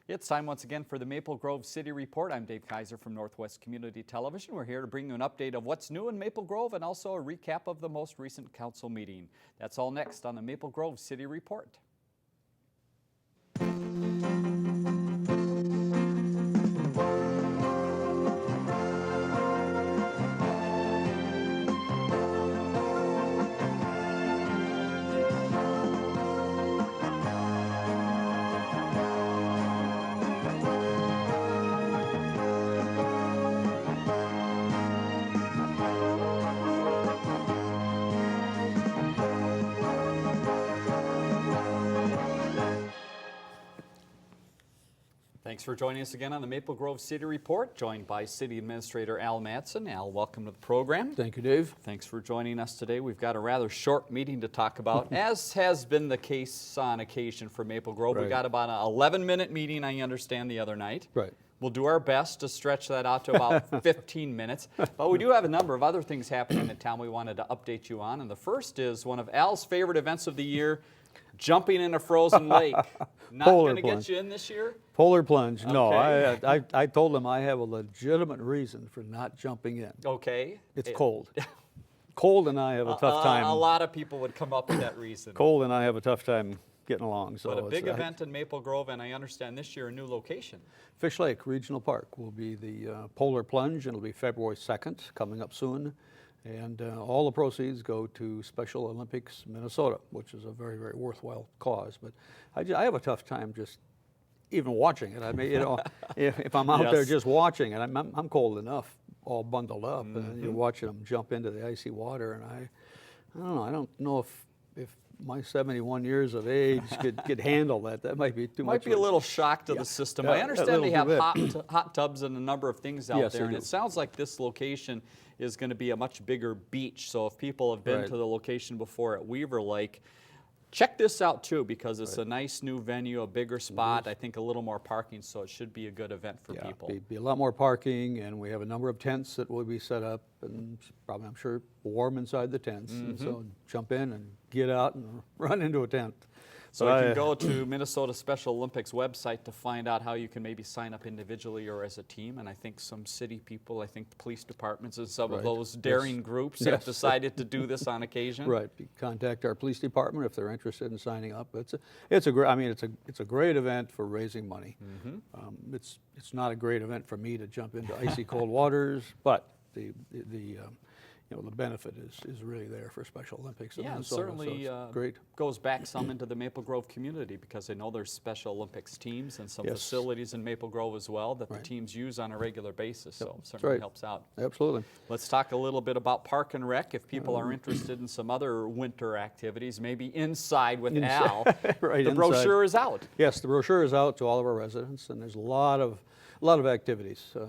It's time once again for the Maple Grove City Report. I'm Dave Kaiser from Northwest Community Television. We're here to bring you an update of what's new in Maple Grove and also a recap of the most recent council meeting. That's all next on the Maple Grove City Report. Thanks for joining us again on the Maple Grove City Report, joined by City Administrator Al Madsen. Al, welcome to the program. Thank you, Dave. Thanks for joining us today. We've got a rather short meeting to talk about, as has been the case on occasion for Maple Grove. Right. We got about an 11-minute meeting, I understand, the other night. Right. We'll do our best to stretch that out to about 15 minutes. But we do have a number of other things happening in town we wanted to update you on. And the first is one of Al's favorite events of the year, jumping in a frozen lake. Not going to get you in this year? Polar plunge. Okay. No, I told them I have a legitimate reason for not jumping in. Okay. It's cold. Cold and I have a tough time. A lot of people would come up with that reason. Cold and I have a tough time getting along. So but a big event in Maple Grove, and I understand this year a new location. Fish Lake Regional Park will be the Polar Plunge, and it'll be February 2nd, coming up soon. And all the proceeds go to Special Olympics Minnesota, which is a very, very worthwhile cause. But I have a tough time just even watching it. I mean, you know, if I'm out there just watching it, I'm cold enough, all bundled up, and you're watching them jump into the icy water, and I don't know. I don't know if my 71 years of age could handle that. That might be too much. Might be a little shock to the system. I understand they have hot tubs and a number of things out there, and it sounds like this location is going to be a much bigger beach. So if people have been to the location before at Weaver Lake, check this out too, because it's a nice new venue, a bigger spot, I think a little more parking, so it should be a good event for people. Be a lot more parking, and we have a number of tents that will be set up, and probably, I'm sure, warm inside the tents. And so jump in and get out and run into a tent. So you can go to Minnesota Special Olympics website to find out how you can maybe sign up individually or as a team. And I think some city people, I think the police departments and some of those daring groups have decided to do this on occasion. Right. Contact our police department if they're interested in signing up. It's a great event for raising money. It's not a great event for me to jump into icy cold waters, but the benefit is really there for Special Olympics. Yeah, and certainly great. Goes back some into the Maple Grove community, because I know there's Special Olympics teams and some facilities in Maple Grove as well that the teams use on a regular basis, so it certainly helps out. Absolutely. Let's talk a little bit about Park and Rec. If people are interested in some other winter activities, maybe inside with Al, the brochure is out. Yes, the brochure is out to all of our residents, and there's a lot of activities that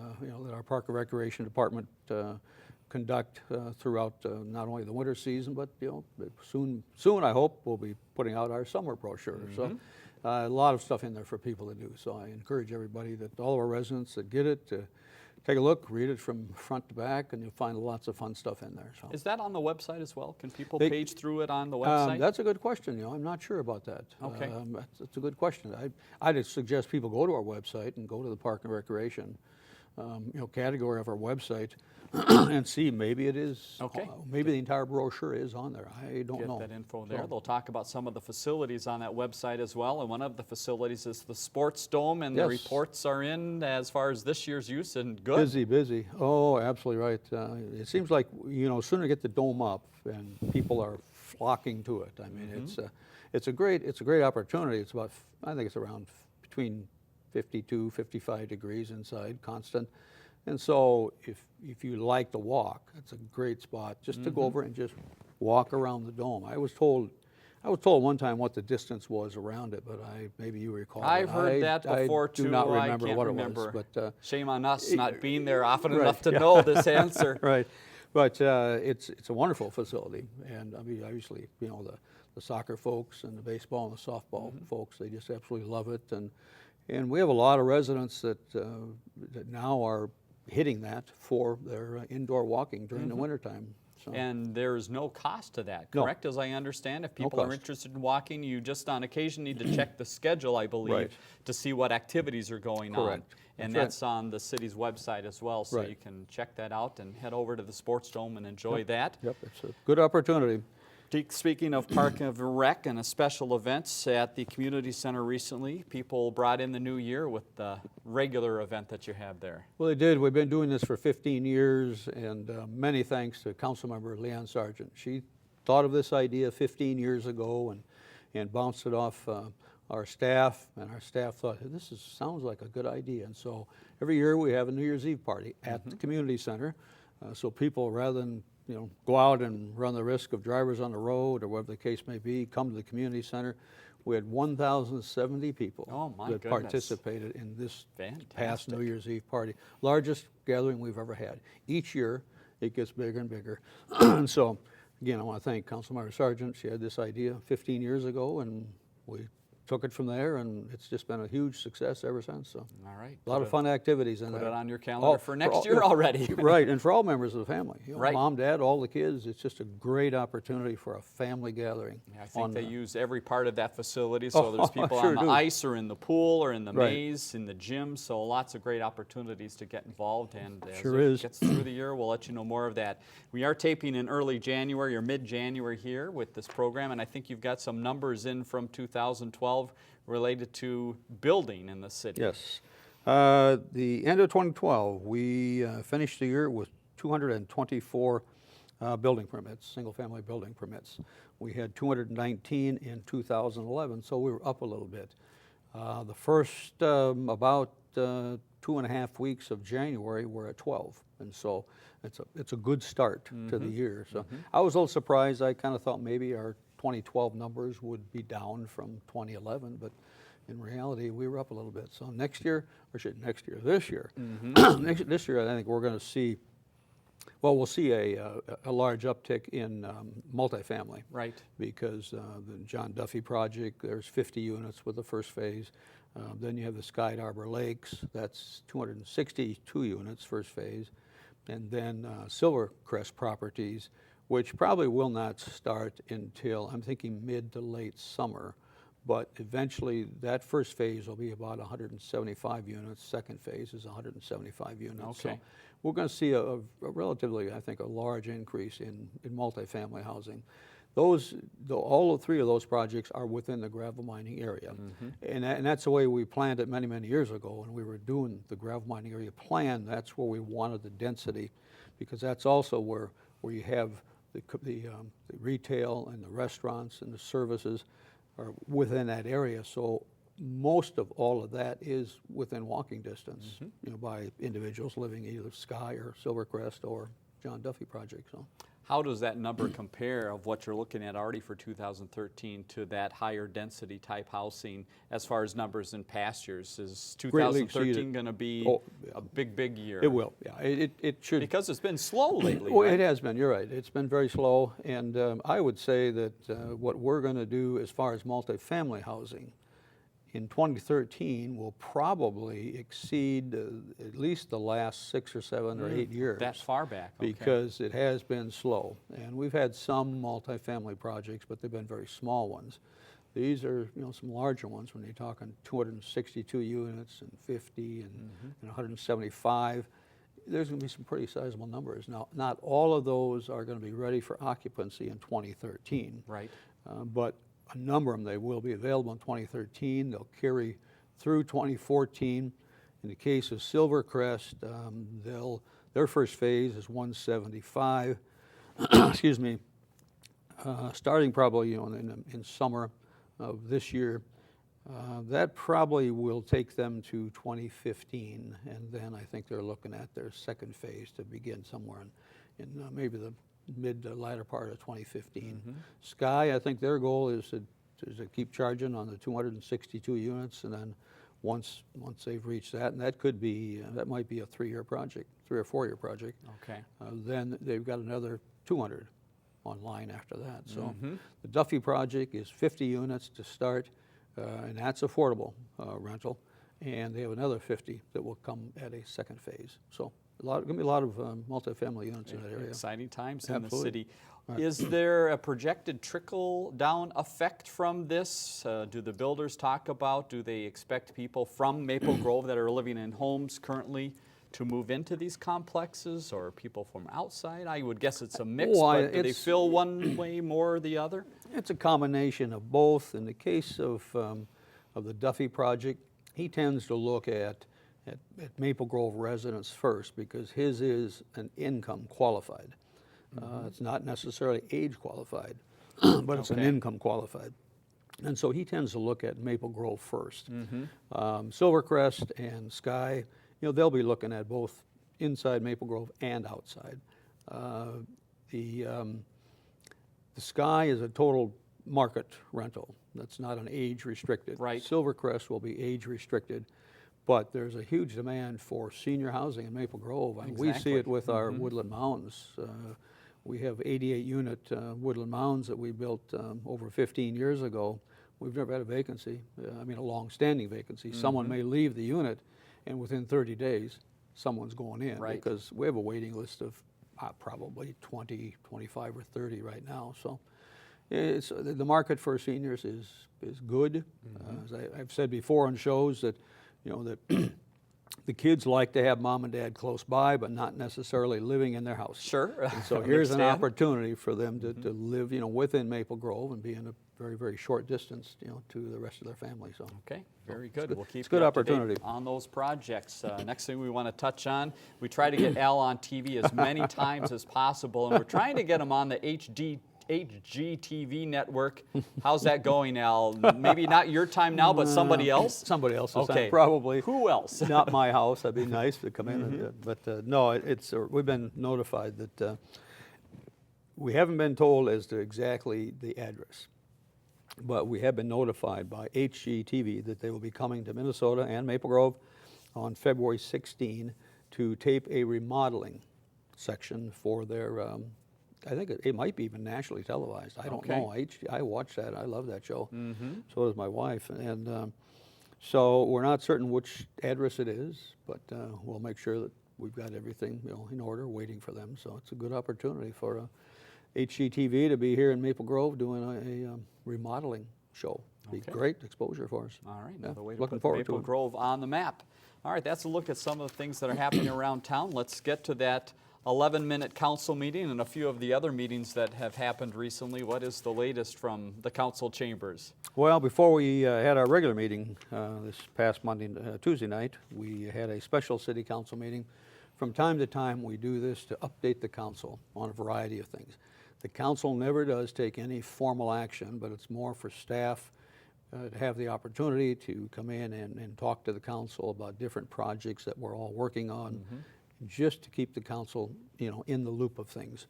our Park and Recreation Department conduct throughout not only the winter season, but soon I hope we'll be putting out our summer brochure. So a lot of stuff in there for people to do. So I encourage everybody, that all of our residents that get it, to take a look, read it from front to back, and you'll find lots of fun stuff in there. So. Is that on the website as well? Can people page through it on the website? That's a good question. I'm not sure about that. Okay. That's a good question. I'd suggest people go to our website and go to the Park and Recreation category of our website and see. Maybe it is. Okay. Maybe the entire brochure is on there. I don't know. Get that info there. They'll talk about some of the facilities on that website as well. And one of the facilities is the Sports Dome, and the reports are in as far as this year's use, and good. Busy. Oh, absolutely right. It seems like sooner get the dome up, and people are flocking to it. I mean, it's a great opportunity. It's about, I think it's around between 52, 55 degrees inside, constant. And so if you like to walk, it's a great spot just to go over and just walk around the dome. I was told one time what the distance was around it, but maybe you recall. I've heard that before too. I do not remember I can't what remember. it was. But shame on us not being there often enough to know this answer. Right. But it's a wonderful facility, and I mean, obviously, the soccer folks and the baseball and the softball folks, they just absolutely love it. And we have a lot of residents that now are hitting that for their indoor walking during the wintertime. So. And there's no cost to that, correct? No. As I understand, if No people are cost. interested in walking, you just on occasion need to check the schedule, I believe, Right. to see what activities are going on. Correct. And That's that's on the city's website as well, so Right. you can check that out and head over to the Sports Dome and enjoy that. Yep, it's a good opportunity. Speaking of Park and Rec and special events at the community center recently, people brought in the new year with the regular event that you have there. Well, they did. We've been doing this for 15 years, and many thanks to Councilmember Leanne Sargent. She thought of this idea 15 years ago and bounced it off our staff, and our staff thought, hey, this sounds like a good idea. And so every year we have a New Year's Eve party at the community center, so people, rather than go out and run the risk of drivers on the road or whatever the case may be, come to the community center. We had 1,070 people that participated in this past New Year's Eve party. Largest gathering we've ever had. Each year, it gets bigger and bigger. And so, again, I want to thank Councilmember Sargent. She had this idea 15 years ago, and we took it from there, and it's just been a huge success ever since. So, all right, a lot of fun activities in there. there. Put it on your calendar for next year already. Right, and for all members of the family, right. Mom, Dad, all the kids. It's just a great opportunity for a family gathering. Yeah, I think they use every part of that facility, so there's people on the ice or in the pool or in the maze, in the gym, so lots of great opportunities to get involved, and as it gets through the year, we'll let you know more of that. We are taping in early January or mid-January here with this program, and I think you've got some numbers in from 2012 related to building in the city. Yes. The end of 2012, we finished the year with 224 building permits, single-family building permits. We had 219 in 2011, so we were up a little bit. The first about 2.5 weeks of January, we're at 12, and so it's a good start to the year. So I was a little surprised. I kind of thought maybe our 2012 numbers would be down from 2011, but in reality, we were up a little bit. So this year, this year, I think we're going to see, well, we'll see a large uptick in multifamily. Right. Because the John Duffy project, there's 50 units with the first phase. Then you have the Sky Harbor Lakes, that's 262 units, first phase. And then Silvercrest Properties, which probably will not start until, I'm thinking, mid to late summer. But eventually, that first phase will be about 175 units. Second phase is 175 units. Okay. So we're going to see a relatively, I think, a large increase in multifamily housing. All three of those projects are within the gravel mining area. And that's the way we planned it many, many years ago when we were doing the gravel mining area plan. That's where we wanted the density, because that's also where you have the retail and the restaurants and the services are within that area. So most of all of that is within walking distance, by individuals living either Sky or Silvercrest or John Duffy project. So, how does that number compare of what you're looking at already for 2013 to that higher density type housing as far as numbers in past years? Is 2013 going to be a big year? It will, yeah. It should. Because it's been slow lately, Well, right? it has been, you're right. It's been very slow, and I would say that what we're going to do as far as multifamily housing in 2013 will probably exceed at least the last 6 or 7 or 8 years. That far back, okay. Because it has been slow. And we've had some multifamily projects, but they've been very small ones. These are some larger ones when you're talking 262 units and 50 and 175. There's going to be some pretty sizable numbers. Now, not all of those are going to be ready for occupancy in 2013. Right. But a number of them, they will be available in 2013. They'll carry through 2014. In the case of Silvercrest, their first phase is 175. Excuse me. Starting probably in summer of this year. That probably will take them to 2015, and then I think they're looking at their second phase to begin somewhere in maybe the mid to latter part of 2015. Sky, I think their goal is to keep charging on the 262 units, and then once they've reached that, and that could be that might be a 3-year project, 3 or 4 year project. Okay. Then they've got another 200 online after that. So the Duffy project is 50 units to start, and that's affordable rental, and they have another 50 that will come at a second phase. So Going to be a lot of multifamily units in that area. Exciting times in Absolutely. the city. Right. Is there a projected trickle-down effect from this? Do the builders talk about, do they expect people from Maple Grove that are living in homes currently to move into these complexes, or people from outside? I would guess it's a mix, but do they feel one way more or the other? It's a combination of both. In the case of the Duffy project, he tends to look at Maple Grove residents first because his is an income qualified. It's not necessarily age qualified, but it's an income qualified. And so he tends to look at Maple Grove first. Silvercrest and Sky, they'll be looking at both inside Maple Grove and outside. The Sky is a total market rental. That's not an age restricted. Right. Silvercrest will be age restricted, but there's a huge demand for senior housing in Maple Grove. And we see it with our Woodland Mounds. We have 88-unit Woodland Mounds that we built over 15 years ago. We've never had a vacancy, a long-standing vacancy. Someone may leave the unit, and within 30 days, someone's going in. Right. Because we have a waiting list of probably 20, 25, or 30 right now. So the market for seniors is good. As I've said before on shows that, that the kids like to have mom and dad close by, but not necessarily living in their house. Sure. And so here's an opportunity for them to live, within Maple Grove and be in a very, very short distance, to the rest of their family. So okay, very good. We'll keep it's a good you up to date opportunity on those projects. Next thing we want to touch on, we try to get Al on TV as many times as possible, and we're trying to get him on the HGTV network. How's that going, Al? Maybe not your time now, but somebody else? Somebody else's Okay. time, probably. Who else? Not my house. That'd be nice to come in. But no, we've been notified that we haven't been told as to exactly the address. But we have been notified by HGTV that they will be coming to Minnesota and Maple Grove on February 16 to tape a remodeling section for their, I think it might be even nationally televised. I don't know. I watch that. I love that show. So does my wife. And so we're not certain which address it is, but we'll make sure that we've got everything in order, waiting for them. So it's a good opportunity for HGTV to be here in Maple Grove doing a remodeling show. Be great exposure for us. All right, another way to Looking put forward Maple to it. Grove on the map. All right, that's a look at some of the things that are happening around town. Let's get to that 11-minute council meeting and a few of the other meetings that have happened recently. What is the latest from the council chambers? Well, before we had our regular meeting this past Tuesday night, we had a special city council meeting. From time to time, we do this to update the council on a variety of things. The council never does take any formal action, but it's more for staff to have the opportunity to come in and talk to the council about different projects that we're all working on, just to keep the council, in the loop of things.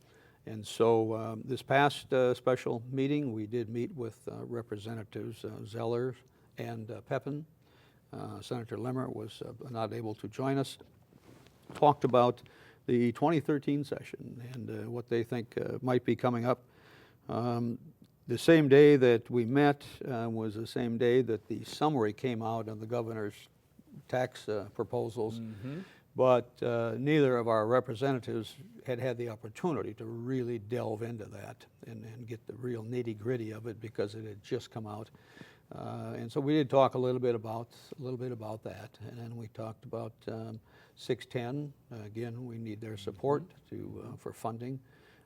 And so this past special meeting, we did meet with Representatives Zeller and Pepin. Senator Limmer was not able to join us. Talked about the 2013 session and what they think might be coming up. The same day that we met was the same day that the summary came out on the governor's tax proposals, but neither of our representatives had the opportunity to really delve into that and get the real nitty-gritty of it because it had just come out. And so we did talk a little bit about that, and then we talked about 610. Again, we need their support for funding,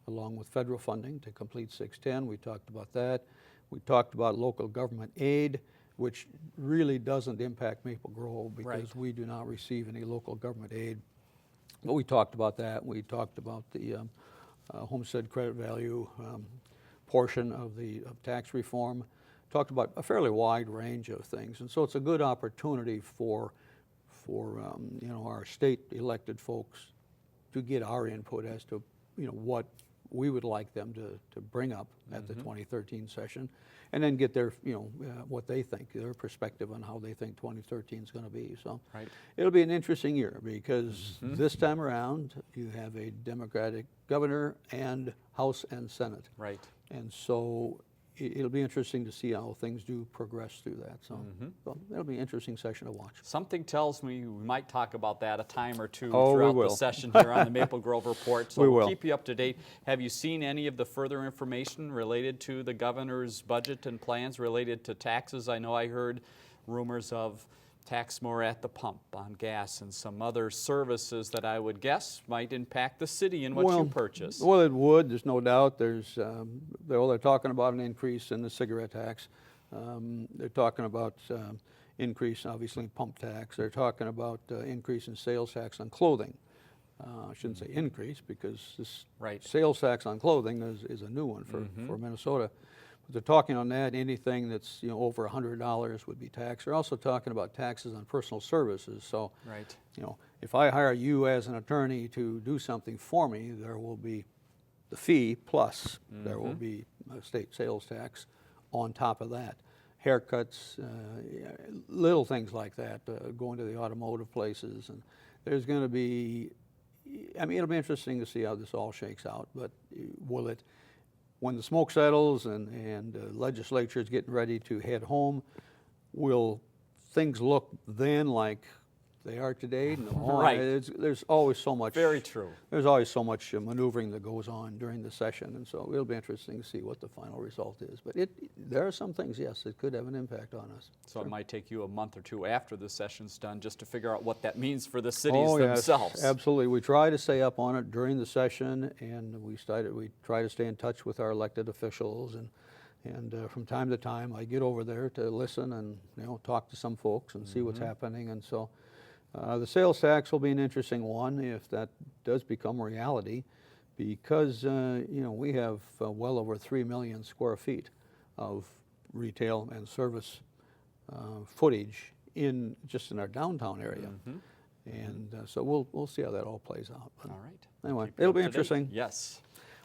along with federal funding to complete 610. We talked about that. We talked about local government aid, which really doesn't impact Maple Grove because we do not receive any local government aid. But we talked about that. We talked about the homestead credit value portion of tax reform. Talked about a fairly wide range of things, and so it's a good opportunity for our state elected folks to get our input as to what we would like them to bring up at the 2013 session, and then get their what they think, their perspective on how they think 2013 is going to be. So it'll be an interesting year because this time around you have a Democratic governor and House and Senate. Right. And so it'll be interesting to see how things do progress through that. So, so it'll be an interesting session to watch. Something tells me we might talk about that a time or two Oh, we throughout the will. session here on the Maple Grove Report. So We we'll will. keep you up to date. Have you seen any of the further information related to the governor's budget and plans related to taxes? I know I heard rumors of tax more at the pump on gas and some other services that I would guess might impact the city and what you purchase. Well, it would. There's no doubt. They're talking about an increase in the cigarette tax. They're talking about increase, obviously, in pump tax. They're talking about increase in sales tax on clothing. I shouldn't say increase, because this sales tax on clothing is a new one for Minnesota. But they're talking on that, anything that's over $100 would be taxed. They're also talking about taxes on personal services. So, if I hire you as an attorney to do something for me, there will be the fee plus there will be a state sales tax on top of that. Haircuts, little things like that, going to the automotive places, and there's going to be, I mean, it'll be interesting to see how this all shakes out, but will it, when the smoke settles and the legislature is getting ready to head home, will things look then like they are today? No, there's always so much. Very true. There's always so much maneuvering that goes on during the session, and so it'll be interesting to see what the final result is. But there are some things, yes, that could have an impact on us. So it might take you a month or two after the session's done just to figure out what that means for the cities themselves. Yes, absolutely. We try to stay up on it during the session, and we try to stay in touch with our elected officials, and from time to time I get over there to listen and talk to some folks and see what's happening. And so the sales tax will be an interesting one if that does become reality, because we have well over 3 million square feet of retail and service footage just in our downtown area, and so we'll see how that all plays out. But all right. Anyway, it'll be interesting. Yes.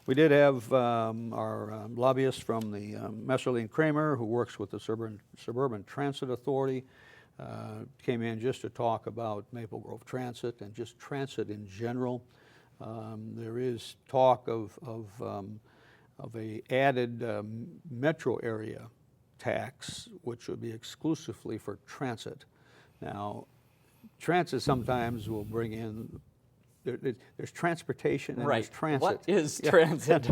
We did have our lobbyist from the Messerly and Kramer, who works with the Suburban Transit Authority, came in just to talk about Maple Grove Transit and just transit in general. There is talk of a added metro area tax, which would be exclusively for transit. Now, transit sometimes will bring in, there's transportation and there's transit. What is transit?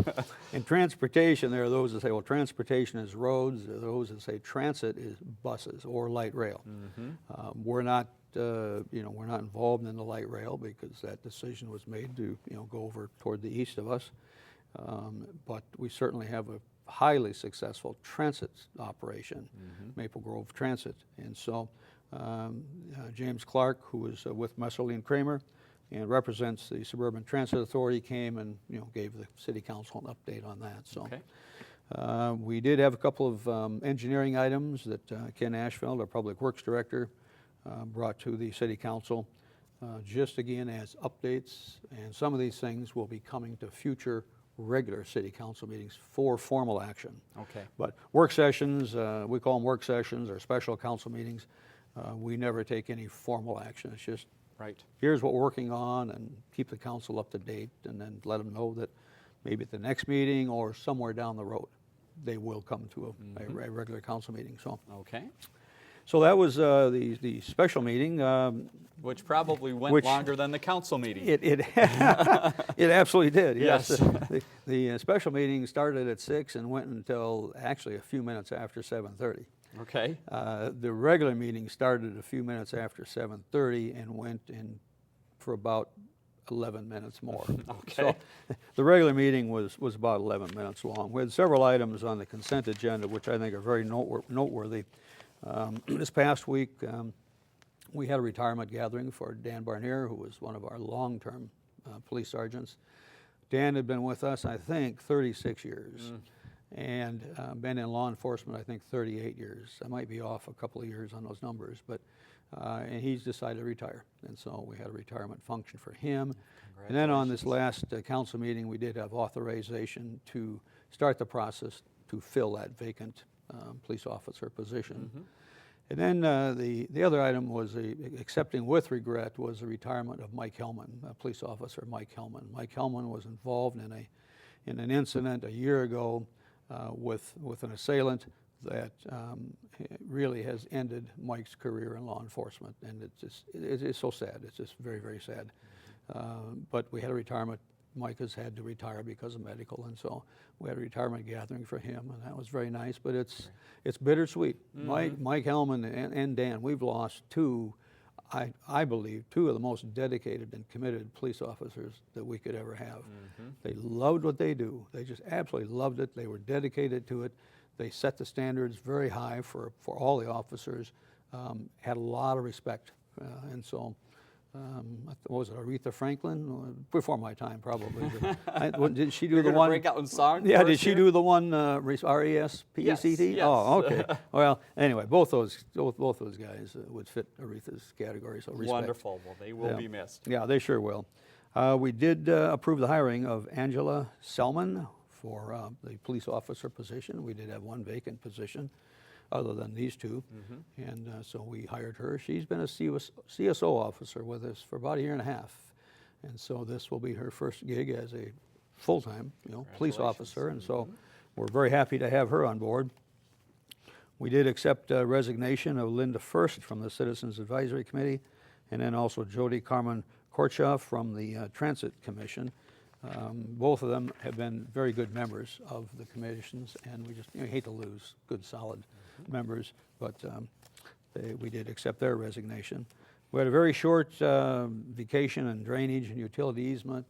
In transportation, there are those that say, well, transportation is roads. There are those that say transit is buses or light rail. We're not, we're not involved in the light rail because that decision was made to, go over toward the east of us. But we certainly have a highly successful transit operation, Maple Grove Transit. And so James Clark, who is with Messerly and Kramer and represents the Suburban Transit Authority, came and gave the City Council an update on that. So we did have a couple of engineering items that Ken Ashfeld, our Public Works Director, brought to the City Council, just again as updates. And some of these things will be coming to future regular City Council meetings for formal action. Okay. But work sessions, we call them work sessions or special council meetings. We never take any formal action. It's just, here's what we're working on, and keep the council up to date, and then let them know that maybe at the next meeting or somewhere down the road, they will come to a regular council meeting. So so that was the special meeting. Which probably went longer than the council meeting. It absolutely did, yes. Yes. The special meeting started at 6 and went until actually a few minutes after 7:30. Okay. The regular meeting started a few minutes after 7:30 and went in for about 11 minutes more. Okay. So the regular meeting was about 11 minutes long. We had several items on the consent agenda which I think are very noteworthy. This past week, we had a retirement gathering for Dan Barnier, who was one of our long-term police sergeants. Dan had been with us, I think, 36 years. And been in law enforcement, I think, 38 years. I might be off a couple of years on those numbers, but and he's decided to retire. And so we had a retirement function for him. And then on this last council meeting, we did have authorization to start the process to fill that vacant police officer position. And then the other item was accepting with regret was the retirement of Mike Hellman, police officer Mike Hellman. Mike Hellman was involved in an incident a year ago with an assailant that really has ended Mike's career in law enforcement, and it's so sad. It's just very, very sad. But we had a retirement. Mike has had to retire because of medical, and so we had a retirement gathering for him, and that was very nice. But it's bittersweet. Mike Hellman and Dan, we've lost two, I believe, two of the most dedicated and committed police officers that we could ever have. They loved what they do. They just absolutely loved it. They were dedicated to it. They set the standards very high for all the officers, had a lot of respect, and so what was it, Aretha Franklin? Before my time, probably. Did she do the one? Break out in song? Yeah, did she do the one R-E-S-P-E-C-T? Yes. Oh, okay. Well, anyway, both those guys would fit Aretha's category. So respect. Wonderful. Well, they will be missed. Yeah, they sure will. We did approve the hiring of Angela Selman for the police officer position. We did have one vacant position other than these two, and so we hired her. She's been a CSO officer with us for about a year and a half, and so this will be her first gig as a full-time, police officer, and so we're very happy to have her on board. We did accept resignation of Linda First from the Citizens Advisory Committee, and then also Jody Carmen Korchoff from the Transit Commission. Both of them have been very good members of the commissions, and we just hate to lose good, solid members, but we did accept their resignation. We had a very short vacation and drainage and utility easement.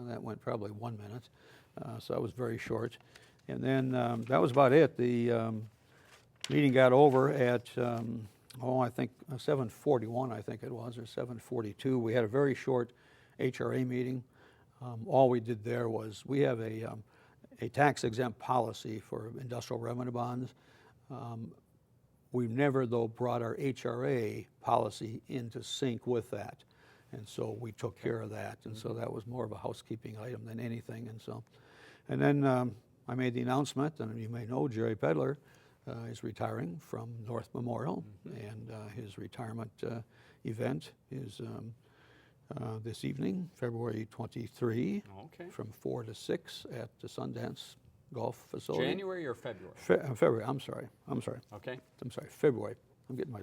That went probably 1 minute, so that was very short. And then that was about it. The meeting got over at, I think 7:41, I think it was, or 7:42. We had a very short HRA meeting. All we did there was, we have a tax-exempt policy for industrial revenue bonds. We've never, though, brought our HRA policy into sync with that. And so we took care of that. And so that was more of a housekeeping item than anything. And then I made the announcement, and you may know Jerry Pedler is retiring from North Memorial. And his retirement event is this evening, February 23, from 4 to 6 at the Sundance Golf Facility. January or February? February. I'm sorry. Okay. I'm sorry. February. I'm getting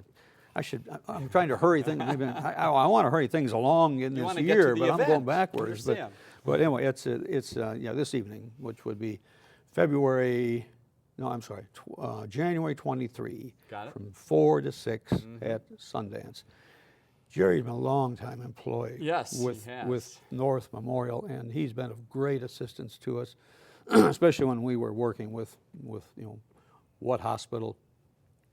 I'm trying to hurry things. I want to hurry things along in this year, but I'm going backwards. But anyway, it's this evening, which would be January 23. Got it. From 4 to 6 at Sundance. Jerry's been a long-time employee with North Memorial, and he's been of great assistance to us, especially when we were working with what hospital,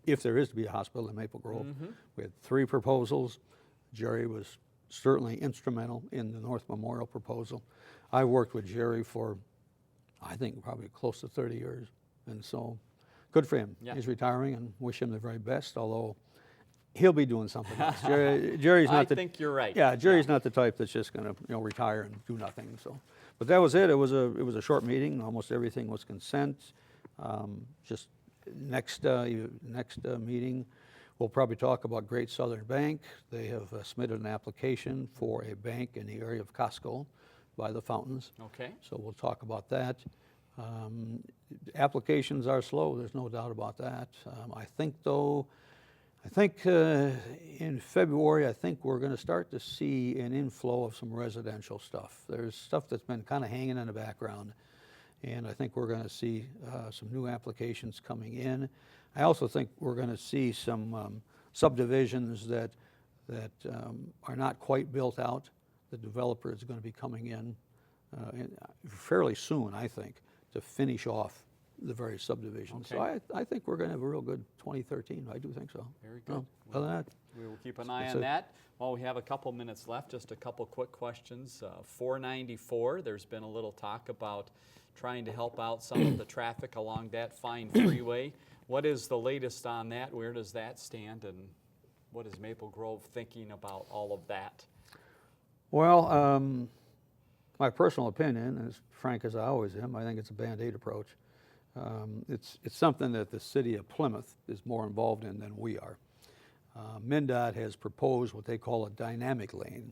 if there is to be a hospital in Maple Grove. We had 3 proposals. Jerry was certainly instrumental in the North Memorial proposal. I worked with Jerry for, I think, probably close to 30 years, and so good for him. Yeah. He's retiring, and wish him the very best, although he'll be doing something else. Jerry's not I think you're right. Yeah, Jerry's not the type that's just going to retire and do nothing. So, but that was it. It was a short meeting. Almost everything was consent. Just next meeting, we'll probably talk about Great Southern Bank. They have submitted an application for a bank in the area of Costco by the fountains. Okay. So we'll talk about that. Applications are slow. There's no doubt about that. I think in February, I think we're going to start to see an inflow of some residential stuff. There's stuff that's been kind of hanging in the background, and I think we're going to see some new applications coming in. I also think we're going to see some subdivisions that are not quite built out. The developer is going to be coming in fairly soon, I think, to finish off the various subdivisions. Okay. So I think we're going to have a real good 2013. I do think so. Very good. Other than that, we will keep an eye on that. While we have a couple minutes left, just a couple quick questions. 494, there's been a little talk about trying to help out some of the traffic along that fine freeway. What is the latest on that? Where does that stand? And what is Maple Grove thinking about all of that? Well, my personal opinion, as frank as I always am, I think it's a Band-Aid approach. It's something that the city of Plymouth is more involved in than we are. MnDOT has proposed what they call a dynamic lane.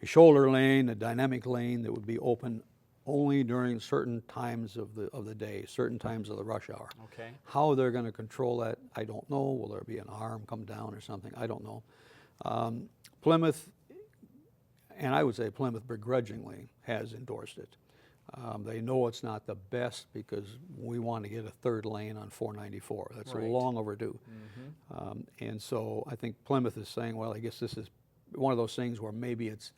A shoulder lane, a dynamic lane that would be open only during certain times of the day, certain times of the rush hour. Okay. How they're going to control that, I don't know. Will there be an arm come down or something? I don't know. Plymouth, and I would say Plymouth begrudgingly, has endorsed it. They know it's not the best because we want to get a third lane on 494. That's Right. long overdue. And so I think Plymouth is saying, well, I guess this is one of those things where maybe it's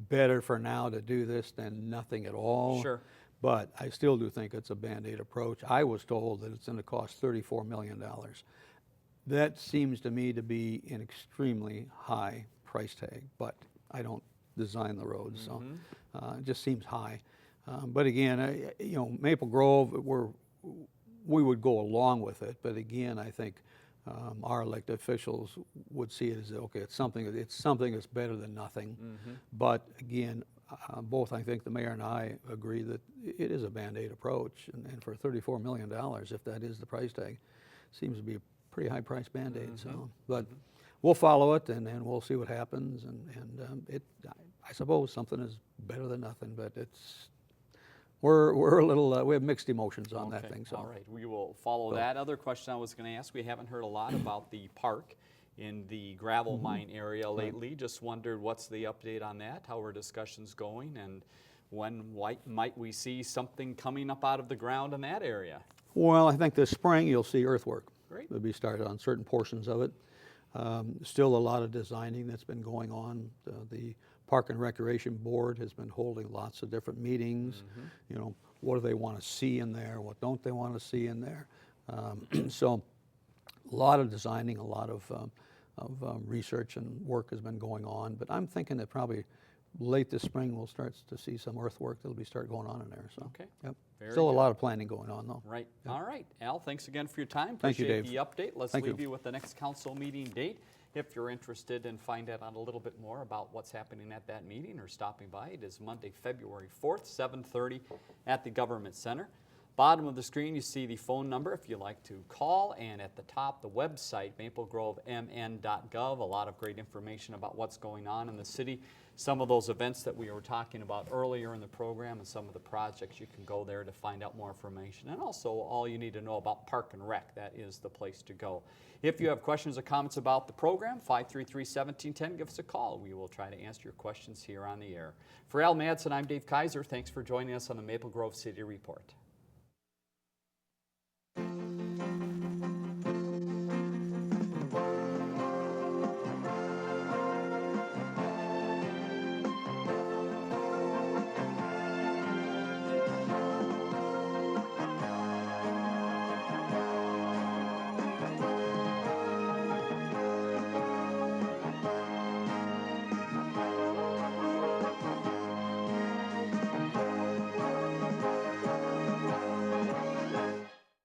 better for now to do this than nothing at all. Sure. But I still do think it's a Band-Aid approach. I was told that it's going to cost $34 million. That seems to me to be an extremely high price tag, but I don't design the roads, so it just seems high. But again, you know, Maple Grove, we would go along with it, but again, I think our elected officials would see it as, okay, it's something that's better than nothing. But again, both I think the mayor and I agree that it is a Band-Aid approach, and for $34 million, if that is the price tag, seems to be a pretty high price Band-Aid. So, but we'll follow it, and we'll see what happens, and I suppose something is better than nothing, but we're a little, we have mixed emotions on that thing. So. All right, we will follow that. Other question I was going to ask, we haven't heard a lot about the park in the gravel mine area lately. Just wondered what's the update on that, how are discussions going, and when might we see something coming up out of the ground in that area? Well, I think this spring you'll see earthwork. Great. It'll be started on certain portions of it. Still a lot of designing that's been going on. The Park and Recreation Board has been holding lots of different meetings. You know, what do they want to see in there? What don't they want to see in there? So a lot of designing, a lot of research and work has been going on. But I'm thinking that probably late this spring we'll start to see some earthwork that'll start going on in there. So, okay. Yep. Very Still good. a lot of planning going on though. Right. Yep. All right. Al, thanks again for your time. Thank you, Appreciate Dave. the update. Let's Thank leave you. you with the next council meeting date. If you're interested in finding out a little bit more about what's happening at that meeting or stopping by, it is Monday, February 4th, 7:30 at the Government Center. Bottom of the screen, you see the phone number if you'd like to call, and at the top, the website, maplegrovemn.gov. A lot of great information about what's going on in the city. Some of those events that we were talking about earlier in the program and some of the projects, you can go there to find out more information. And also, all you need to know about Park and Rec, that is the place to go. If you have questions or comments about the program, 533-1710, give us a call. We will try to answer your questions here on the air. For Al Madsen, I'm Dave Kaiser. Thanks for joining us on the Maple Grove City Report.